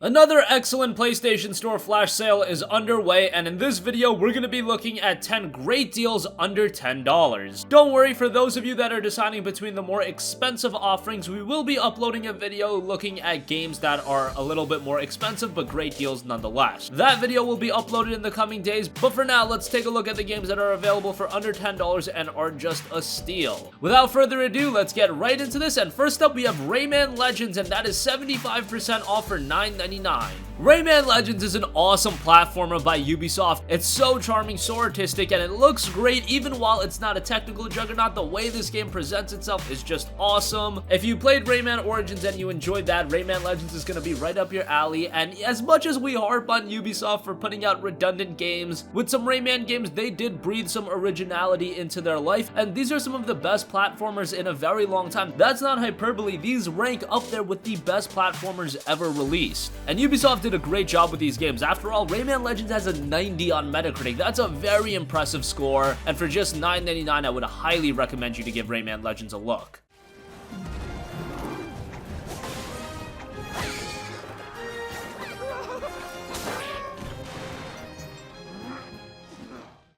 Another excellent PlayStation Store flash sale is underway, and in this video, we're going to be looking at 10 great deals under $10. Don't worry, for those of you that are deciding between the more expensive offerings, we will be uploading a video looking at games that are a little bit more expensive, but great deals nonetheless. That video will be uploaded in the coming days, but for now, let's take a look at the games that are available for under $10 and are just a steal. Without further ado, let's get right into this, and first up, we have Rayman Legends, and that is 75% off for $9.99. Rayman Legends is an awesome platformer by Ubisoft. It's so charming, so artistic, and it looks great even while it's not a technical juggernaut. The way this game presents itself is just awesome. If you played Rayman Origins and you enjoyed that, Rayman Legends is going to be right up your alley, and as much as we harp on Ubisoft for putting out redundant games, with some Rayman games, they did breathe some originality into their life, and these are some of the best platformers in a very long time. That's not hyperbole. These rank up there with the best platformers ever released. And Ubisoft did a great job with these games. After all, Rayman Legends has a 90 on Metacritic. That's a very impressive score, and for just $9.99, I would highly recommend you to give Rayman Legends a look.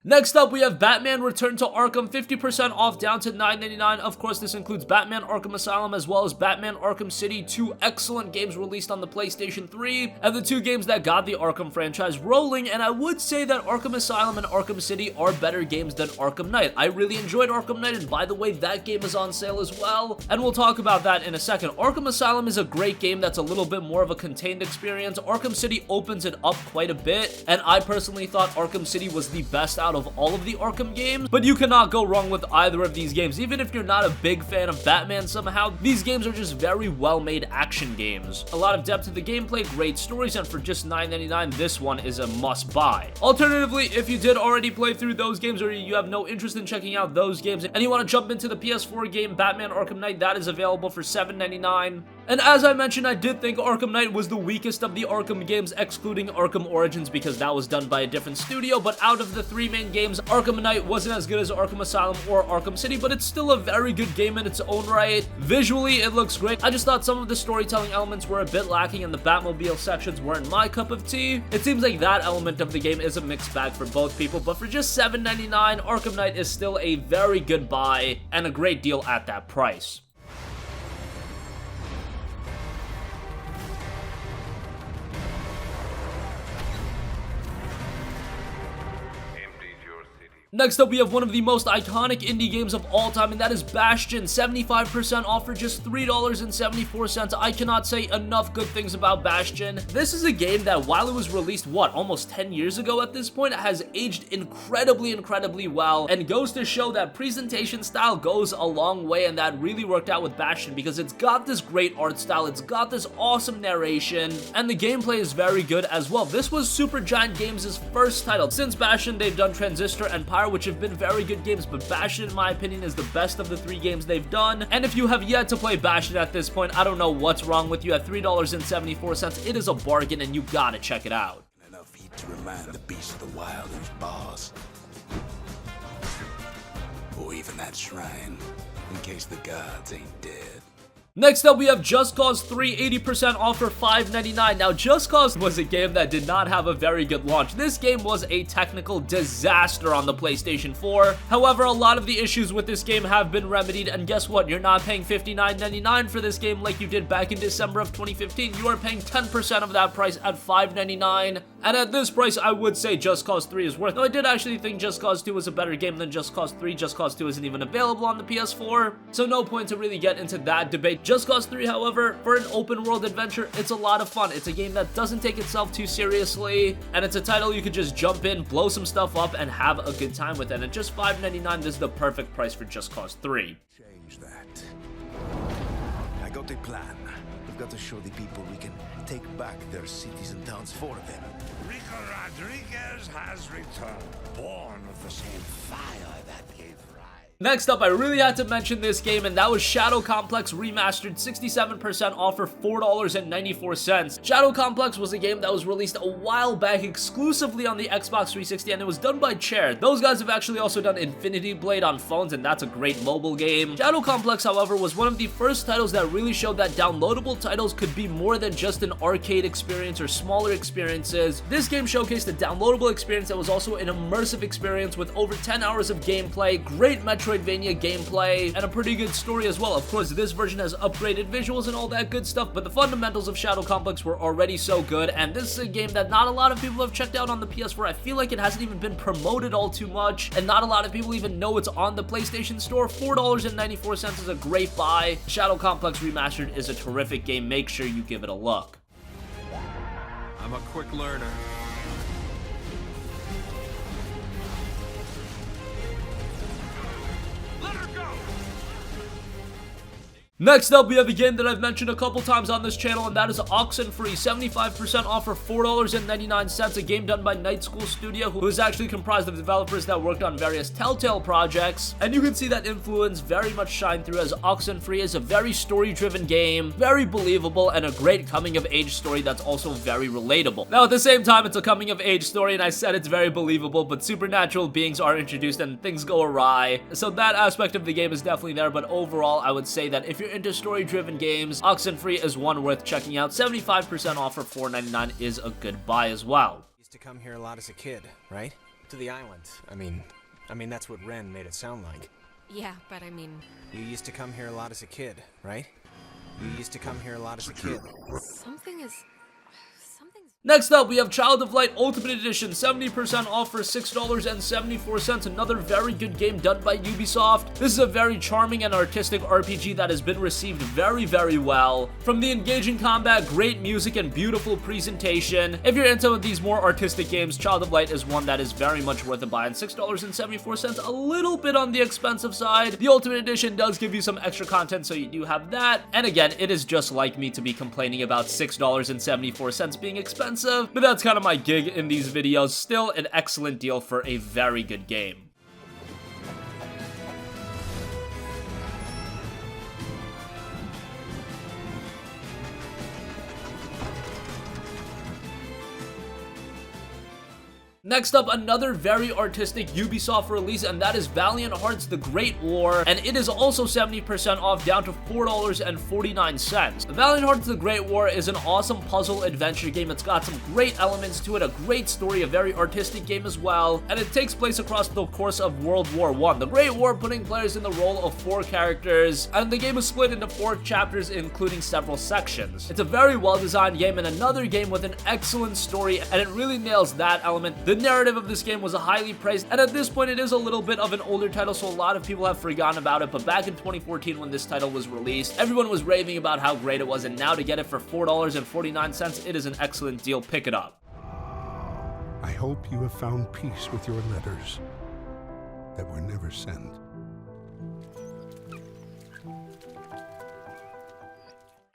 Next up, we have Batman Return to Arkham, 50% off down to $9.99. Of course, this includes Batman Arkham Asylum as well as Batman Arkham City, two excellent games released on the PlayStation 3, and the two games that got the Arkham franchise rolling, and I would say that Arkham Asylum and Arkham City are better games than Arkham Knight. I really enjoyed Arkham Knight, and by the way, that game is on sale as well, and we'll talk about that in a second. Arkham Asylum is a great game that's a little bit more of a contained experience. Arkham City opens it up quite a bit, and I personally thought Arkham City was the best out of all of the Arkham games, but you cannot go wrong with either of these games. Even if you're not a big fan of Batman somehow, these games are just very well-made action games. A lot of depth to the gameplay, great stories, and for just $9.99, this one is a must-buy. Alternatively, if you did already play through those games or you have no interest in checking out those games and you want to jump into the PS4 game Batman Arkham Knight, that is available for $7.99. And as I mentioned, I did think Arkham Knight was the weakest of the Arkham games, excluding Arkham Origins because that was done by a different studio, but out of the three main games, Arkham Knight wasn't as good as Arkham Asylum or Arkham City, but it's still a very good game in its own right. Visually, it looks great. I just thought some of the storytelling elements were a bit lacking and the Batmobile sections weren't my cup of tea. It seems like that element of the game is a mixed bag for both people, but for just $7.99, Arkham Knight is still a very good buy and a great deal at that price. Next up, we have one of the most iconic indie games of all time, and that is Bastion, 75% off for just $3.74. I cannot say enough good things about Bastion. This is a game that, while it was released, almost 10 years ago at this point, has aged incredibly well, and goes to show that presentation style goes a long way, and that really worked out with Bastion because it's got this great art style, it's got this awesome narration, and the gameplay is very good as well. This was Supergiant Games' first title. Since Bastion, they've done Transistor and Pyre, which have been very good games, but Bastion, in my opinion, is the best of the three games they've done. And if you have yet to play Bastion at this point, I don't know what's wrong with you. At $3.74, it is a bargain, and you gotta check it out. Enough heat to remind the beast of the wild who's boss, or even that shrine, in case the gods ain't dead. Next up, we have Just Cause 3, 80% off for $5.99. Now, Just Cause was a game that did not have a very good launch. This game was a technical disaster on the PlayStation 4. However, a lot of the issues with this game have been remedied, and guess what? You're not paying $59.99 for this game like you did back in December of 2015. You are paying 10% of that price at $5.99. And at this price, I would say Just Cause 3 is worth it. Though I did actually think Just Cause 2 was a better game than Just Cause 3. Just Cause 2 isn't even available on the PS4, so no point to really get into that debate. Just Cause 3, however, for an open world adventure, it's a lot of fun. It's a game that doesn't take itself too seriously, and it's a title you could just jump in, blow some stuff up, and have a good time with it. And at just $5.99, this is the perfect price for Just Cause 3. Change that. I got a plan. We've got to show the people we can take back their cities and towns for them. Rico Rodriguez has returned, born of the same fire that gave rise. Next up, I really had to mention this game, and that was Shadow Complex Remastered, 67% off for $4.94. Shadow Complex was a game that was released a while back exclusively on the Xbox 360, and it was done by Chair. Those guys have actually also done Infinity Blade on phones, and that's a great mobile game. Shadow Complex, however, was one of the first titles that really showed that downloadable titles could be more than just an arcade experience or smaller experiences. This game showcased a downloadable experience that was also an immersive experience with over 10 hours of gameplay, great Metroidvania gameplay, and a pretty good story as well. Of course, this version has upgraded visuals and all that good stuff, but the fundamentals of Shadow Complex were already so good, and this is a game that not a lot of people have checked out on the PS4. I feel like it hasn't even been promoted all too much, and not a lot of people even know it's on the PlayStation Store. $4.94 is a great buy. Shadow Complex Remastered is a terrific game. Make sure you give it a look. I'm a quick learner. Next up, we have a game that I've mentioned a couple times on this channel, and that is Oxenfree, 75% off for $4.99, a game done by Night School Studio, who is actually comprised of developers that worked on various Telltale projects, and you can see that influence very much shine through, as Oxenfree is a very story-driven game, very believable, and a great coming-of-age story that's also very relatable. Now, at the same time, it's a coming-of-age story, and I said it's very believable, but supernatural beings are introduced and things go awry, so that aspect of the game is definitely there, but overall, I would say that if you're into story-driven games, Oxenfree is one worth checking out. 75% off for $4.99 is a good buy as well. Used to come here a lot as a kid, right? To the island. I mean that's what Ren made it sound like. Yeah, but I mean... You used to come here a lot as a kid, right? You used to come here a lot as a kid. Something's... Next up, we have Child of Light Ultimate Edition, 70% off for $6.74, another very good game done by Ubisoft. This is a very charming and artistic RPG that has been received very, very well. From the engaging combat, great music, and beautiful presentation. If you're into these more artistic games, Child of Light is one that is very much worth a buy, and $6.74, a little bit on the expensive side. The Ultimate Edition does give you some extra content, so you do have that. And again, it is just like me to be complaining about $6.74 being expensive. But that's kind of my gig in these videos. Still an excellent deal for a very good game. Next up, another very artistic Ubisoft release, and that is Valiant Hearts: The Great War, and it is also 70% off, down to $4.49. Valiant Hearts: The Great War is an awesome puzzle adventure game. It's got some great elements to it, a great story, a very artistic game as well, and it takes place across the course of World War I. The Great War putting players in the role of 4 characters, and the game is split into 4 chapters, including several sections. It's a very well-designed game, and another game with an excellent story, and it really nails that element. The narrative of this game was highly praised, and at this point it is a little bit of an older title, so a lot of people have forgotten about it, but back in 2014 when this title was released, everyone was raving about how great it was, and now to get it for $4.49, it is an excellent deal. Pick it up. I hope you have found peace with your letters that were never sent.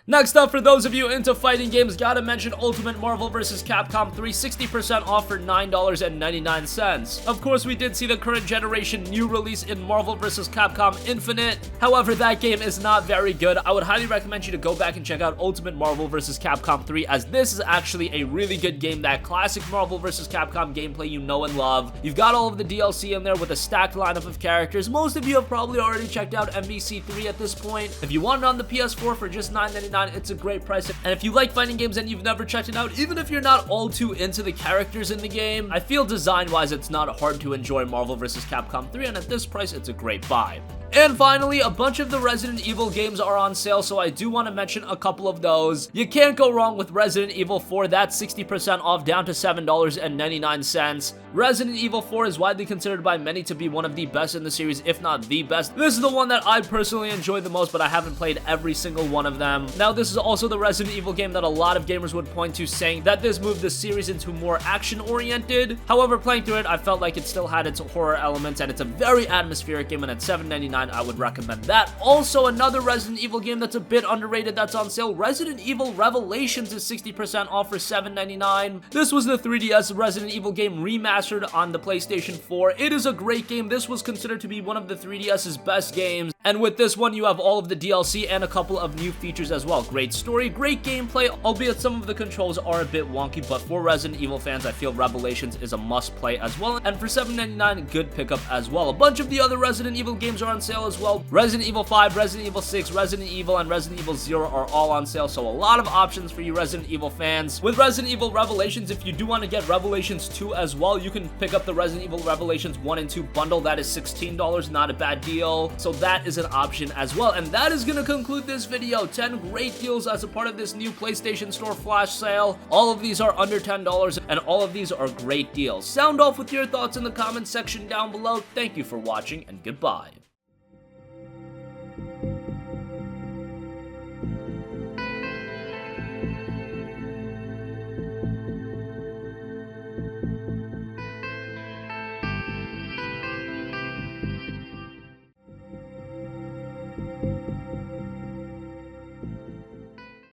Next up, for those of you into fighting games, gotta mention Ultimate Marvel vs. Capcom 3, 60% off for $9.99. Of course, we did see the current generation new release in Marvel vs. Capcom Infinite. However, that game is not very good. I would highly recommend you to go back and check out Ultimate Marvel vs. Capcom 3, as this is actually a really good game. That classic Marvel vs. Capcom gameplay you know and love. You've got all of the DLC in there with a stacked lineup of characters. Most of you have probably already checked out MVC3 at this point. If you want it on the PS4 for just $9.99, it's a great price. And if you like fighting games and you've never checked it out, even if you're not all too into the characters in the game, I feel design-wise it's not hard to enjoy Marvel vs. Capcom 3, and at this price, it's a great buy. And finally, a bunch of the Resident Evil games are on sale, so I do want to mention a couple of those. You can't go wrong with Resident Evil 4. That's 60% off, down to $7.99. Resident Evil 4 is widely considered by many to be one of the best in the series, if not the best. This is the one that I personally enjoy the most, but I haven't played every single one of them. Now, this is also the Resident Evil game that a lot of gamers would point to, saying that this moved the series into more action-oriented. However, playing through it, I felt like it still had its horror elements, and it's a very atmospheric game, and at $7.99, $7.99. I would recommend that. Also, another Resident Evil game that's a bit underrated that's on sale, Resident Evil Revelations is 60% off for $7.99. This was the 3DS Resident Evil game remastered on the PlayStation 4. It is a great game. This was considered to be one of the 3DS's best games, and with this one you have all of the DLC and a couple of new features as well. Great story, great gameplay, albeit some of the controls are a bit wonky, but for Resident Evil fans, I feel Revelations is a must play as well, and for $7.99, good pickup as well. A bunch of the other Resident Evil games are on sale as well. Resident Evil 5, Resident Evil 6, Resident Evil, and Resident Evil 0 are all on sale, so a lot of options for you Resident Evil fans. With Resident Evil Revelations, if you do want to get Revelations 2 as well, you can pick up the Resident Evil Revelations 1 and 2 bundle. That is $16, not a bad deal, so that is an option as well. And that is going to conclude this video. 10 great deals as a part of this new PlayStation Store flash sale. All of these are under $10, and all of these are great deals. Sound off with your thoughts in the comments section down below. Thank you for watching, and goodbye.